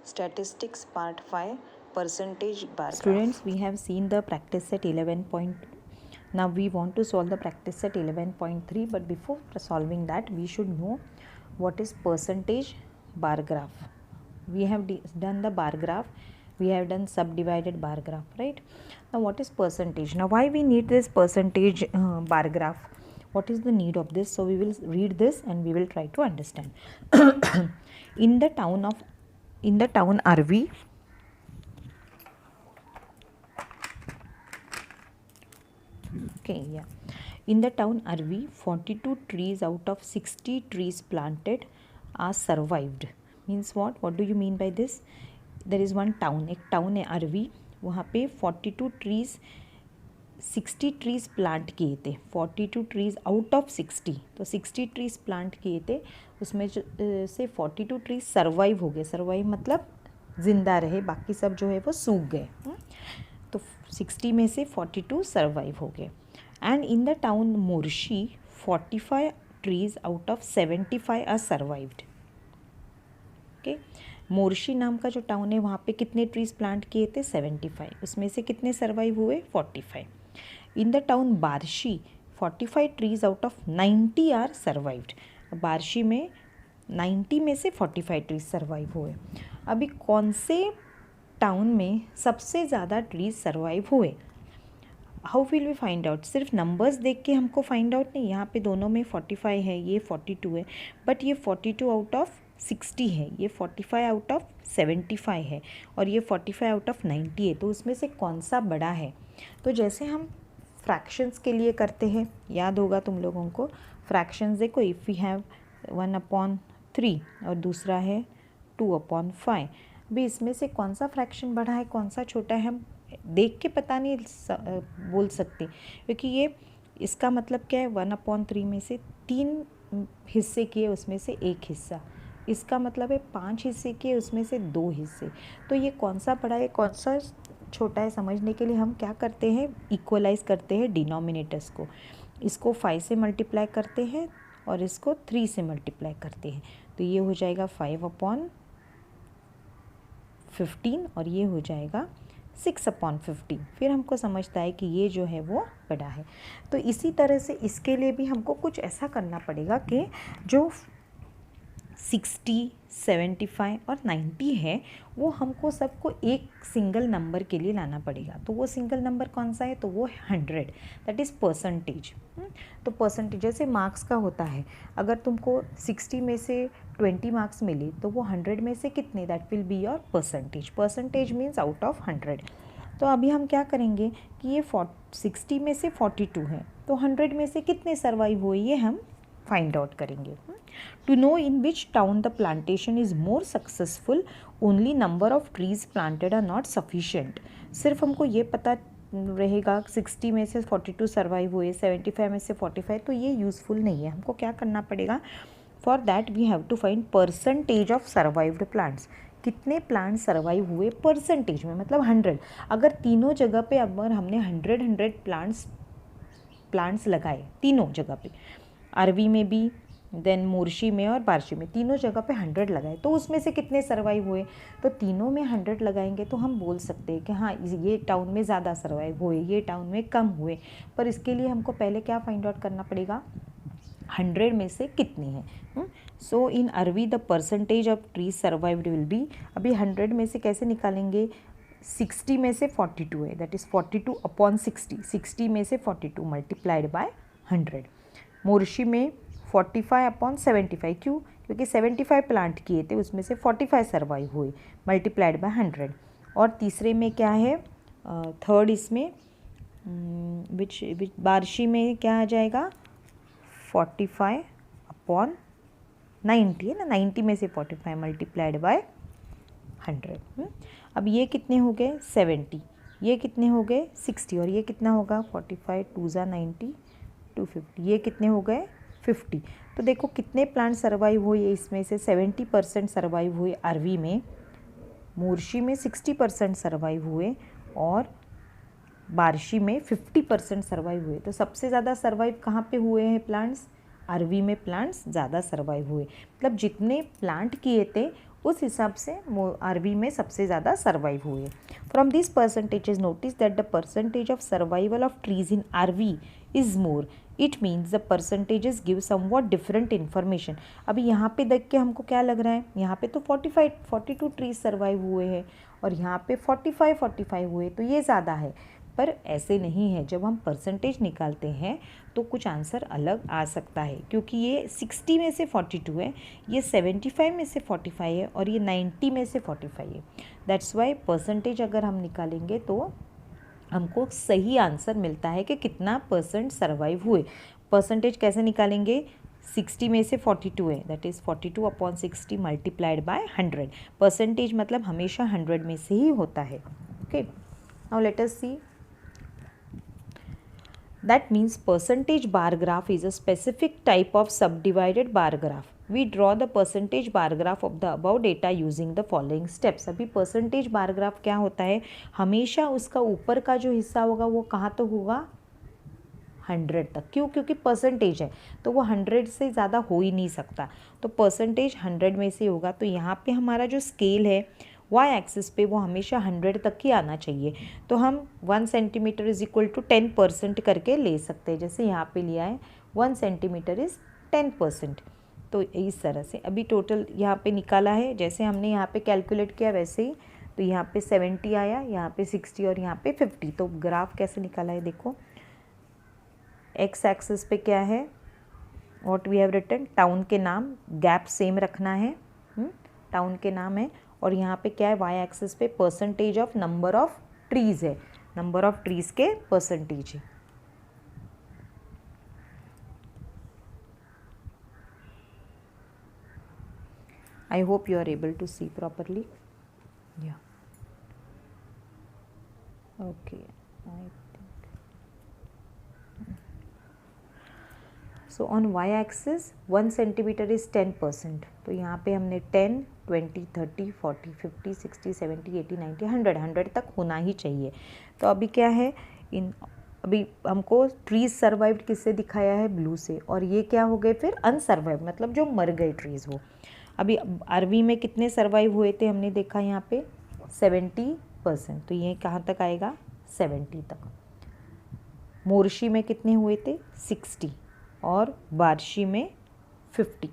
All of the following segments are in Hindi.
Statistics Part 5 Percentage Bar Graph. Students, we have seen the practice set 11. Now we want to solve the practice set 11.3, but before solving that we should know what is percentage bar graph. We have done the bar graph, we have done subdivided bar graph, right? Now what is percentage? Now why we need this percentage bar graph? What is the need of this? So we will read this and we will try to understand. In the town RV, in the town RV, 42 trees out of 60 trees planted are survived. Means what? What do you mean by this? There is one town, एक town है RV, वहाँ पे 42 trees 60 ट्रीज़ प्लांट किए थे. 42 ट्रीज़ आउट ऑफ 60, तो 60 ट्रीज़ प्लांट किए थे, उसमें से 42 ट्रीज़ सर्वाइव हो गए. सर्वाइव मतलब ज़िंदा रहे, बाकी सब जो है वो सूख गए. तो 60 में से 42 सर्वाइव हो गए. And in the town Morshi 45 trees out of 75 are survived. Okay, Morshi नाम का जो टाउन है वहाँ पे कितने ट्रीज़ प्लांट किए थे? 75. उसमें से कितने सर्वाइव हुए? 45. In the town Barshi 45 trees out of 90 are survived. Barshi में 90 में से 45 ट्रीज़ सर्वाइव हुए. अभी कौन से टाउन में सबसे ज़्यादा ट्रीज़ सर्वाइव हुए? How will we find out? सिर्फ नंबर्स देख के हमको फाइंड आउट नहीं. यहाँ पे दोनों में 45 है, ये 42 है, बट ये 42 आउट ऑफ 60 है, ये 45 आउट ऑफ 75 है, और ये 45 आउट ऑफ 90 है. तो उसमें से कौन सा बड़ा है? तो जैसे हम फ्रैक्शंस के लिए करते हैं, याद होगा तुम लोगों को. फ्रैक्शंस देखो, इफ़ वी हैव 1/3 और दूसरा है 2/5. अभी इसमें से कौन सा फ्रैक्शन बड़ा है, कौन सा छोटा है, हम देख के पता नहीं बोल सकते, क्योंकि ये इसका मतलब क्या है? 1/3 में से 3 हिस्से किए, उसमें से 1 हिस्सा. इसका मतलब है 5 हिस्से किए, उसमें से 2 हिस्से. तो ये कौन सा बड़ा है, कौन सा छोटा है, समझने के लिए हम क्या करते हैं? इक्वलाइज करते हैं डिनोमिनेटर्स को. इसको 5 से मल्टीप्लाई करते हैं और इसको 3 से मल्टीप्लाई करते हैं. तो ये हो जाएगा 5/15 और ये हो जाएगा 6/15. फिर हमको समझता है कि ये जो है वो बड़ा है. तो इसी तरह से इसके लिए भी हमको कुछ ऐसा करना पड़ेगा कि जो 60, 75 और 90 है वो हमको सबको एक सिंगल नंबर के लिए लाना पड़ेगा. तो वो सिंगल नंबर कौन सा है? तो वो 100. That is percentage. तो परसेंटेज जैसे मार्क्स का होता है, अगर तुमको 60 में से 20 मार्क्स मिले तो वो 100 में से कितने? That will be your percentage. Percentage means out of 100. तो अभी हम क्या करेंगे कि ये 60 में से 42 है, तो 100 में से कितने सर्वाइव हुए ये हम फाइंड आउट करेंगे. To know in which town the plantation is more successful, only number of trees planted are not sufficient. सिर्फ हमको ये पता रहेगा 60 में से 42 सर्वाइव हुए, 75 में से 45, तो ये यूज़फुल नहीं है. हमको क्या करना पड़ेगा? For that we have to find percentage of survived plants. कितने प्लांट सर्वाइव हुए परसेंटेज में, मतलब 100. अगर तीनों जगह पे अगर हमने 100 प्लांट्स लगाए, तीनों जगह पे, आरवी में भी, देन मोर्शी में और बार्शी में, तीनों जगह पे 100 लगाए, तो उसमें से कितने सर्वाइव हुए? तो तीनों में 100 लगाएंगे तो हम बोल सकते हैं कि हाँ ये टाउन में ज़्यादा सर्वाइव हुए, ये टाउन में कम हुए. पर इसके लिए हमको पहले क्या फाइंड आउट करना पड़ेगा? 100 में से कितने हैं. So in RV the percentage of trees survived will be, अभी 100 में से कैसे निकालेंगे? 60 में से 42 है, दैट इज़ 42/60. 60 में से 42 मल्टीप्लाइड बाय 100. मोर्शी में 45/75. क्यों? क्योंकि 75 प्लांट किए थे, उसमें से 45 सर्वाइव हुए, मल्टीप्लाइड बाय 100. और तीसरे में क्या है? थर्ड इसमें विच बार्शी में क्या आ जाएगा? 45/90 है ना, 90 में से 45 मल्टीप्लाइड बाय 100. अब ये कितने हो गए? 70. ये कितने हो गए? 60. और ये कितना होगा? 45 2 × 90 250. ये कितने हो गए? 50. तो देखो कितने प्लांट सर्वाइव हुए इसमें से? 70% सर्वाइव हुए आरवी में, मोर्शी में 60% सर्वाइव हुए और बार्शी में 50% सर्वाइव हुए. तो सबसे ज़्यादा सर्वाइव कहाँ पे हुए हैं प्लांट्स? आरवी में प्लांट्स ज़्यादा सर्वाइव हुए. मतलब जितने प्लांट किए थे उस हिसाब से आरवी में सबसे ज़्यादा सर्वाइव हुए। From this percentages notice that the percentage of survival of trees in RV is more, it means the percentages give somewhat different information. अभी यहाँ पे देख के हमको क्या लग रहा है, यहाँ पे तो 42 ट्रीज सर्वाइव हुए हैं और यहाँ पे 45 हुए, तो ये ज़्यादा है। पर ऐसे नहीं है, जब हम परसेंटेज निकालते हैं तो कुछ आंसर अलग आ सकता है, क्योंकि ये 60 में से 42 है, ये 75 में से 45 है और ये 90 में से 45 है। दैट्स वाई परसेंटेज अगर हम निकालेंगे तो हमको सही आंसर मिलता है कि कितना परसेंट सर्वाइव हुए। परसेंटेज कैसे निकालेंगे, 60 में से 42 है, that is 42/60 multiplied by 100। Percentage मतलब हमेशा 100 में से ही होता है। Okay, now let us see. That means percentage bar graph is a specific type of subdivided bar graph. We draw the percentage bar graph of the above data using the following steps. अभी percentage bar graph क्या होता है, हमेशा उसका ऊपर का जो हिस्सा होगा वो कहाँ तो होगा 100 तक। क्यों, क्योंकि परसेंटेज है तो वो 100 से ज़्यादा हो ही नहीं सकता, तो परसेंटेज 100 में से होगा। तो यहाँ पे हमारा जो स्केल है वाई एक्सिस पे वो हमेशा 100 तक ही आना चाहिए। तो हम 1 सेंटीमीटर इज इक्वल टू 10% करके ले सकते हैं। जैसे यहाँ पे लिया है 1 सेंटीमीटर इज़ 10%, तो इस तरह से अभी टोटल यहाँ पे निकाला है, जैसे हमने यहाँ पे कैलकुलेट किया वैसे ही। तो यहाँ पे 70 आया, यहाँ पे 60 और यहाँ पे 50। तो ग्राफ कैसे निकाला है देखो, एक्स एक्सिस पे क्या है, what we have written, town के नाम, गैप सेम रखना है, टाउन के नाम है। और यहाँ पे क्या है, वाई एक्सिस पे percentage of number of trees है, नंबर ऑफ ट्रीज के परसेंटेज है। I hope you are able to see properly. Yeah okay, I so on Y axis 1 centimetre is 10%। तो यहाँ पे हमने 10, 20, 30, 40, 50, 60, 70, 80, 90, 100 तक होना ही चाहिए। तो अभी क्या है, अभी हमको ट्रीज सर्वाइव्ड किससे दिखाया है, ब्लू से, और ये क्या हो गए फिर अनसर्वाइव्ड, मतलब जो मर गए ट्रीज वो। अभी आरवी में कितने सर्वाइव हुए थे हमने देखा यहाँ पे 70%, तो ये कहाँ तक आएगा 70 तक। मोर्शी में कितने हुए थे 60 और बार्शी में 50।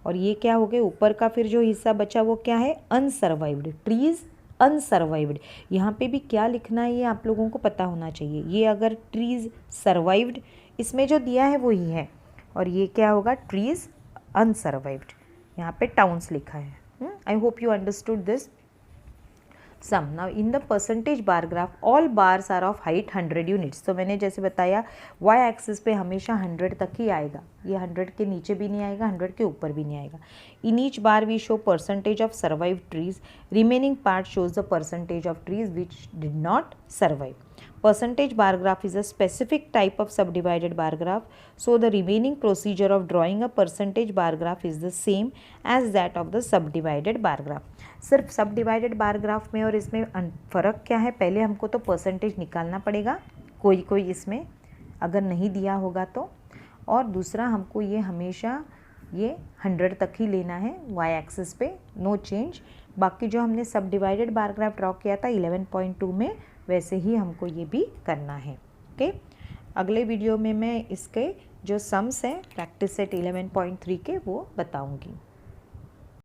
और ये क्या हो गए, ऊपर का फिर जो हिस्सा बचा वो क्या है, अनसर्वाइव्ड ट्रीज, अनसर्वाइव्ड। यहाँ पे भी क्या लिखना है ये आप लोगों को पता होना चाहिए। ये अगर ट्रीज सर्वाइव्ड इसमें जो दिया है वही है, और ये क्या होगा ट्रीज अनसर्वाइव्ड। यहाँ पे टाउन्स लिखा है। I hope you understood this sum. Now in the percentage bar graph all bars are of height 100 units. तो मैंने जैसे बताया वाई एक्सिस पे हमेशा 100 तक ही आएगा, ये 100 के नीचे भी नहीं आएगा, 100 के ऊपर भी नहीं आएगा। In each bar we show percentage of survive trees, remaining part shows the percentage of trees which did not survive. Percentage bar graph is a specific type of subdivided bar graph, so the remaining procedure of drawing a percentage bar graph is the same as that of the subdivided bar graph. सिर्फ subdivided bar graph में और इसमें फ़र्क क्या है, पहले हमको तो परसेंटेज निकालना पड़ेगा, कोई इसमें अगर नहीं दिया होगा तो, और दूसरा हमको ये हमेशा ये 100 तक ही लेना है वाई एक्सिस पे, नो चेंज। बाकी जो हमने सबडिवाइडेड बार ग्राफ ड्रॉ किया था 11.2 में, वैसे ही हमको ये भी करना है। ओके, अगले वीडियो में मैं इसके जो सम्स हैं प्रैक्टिस सेट 11.3 के वो बताऊंगी।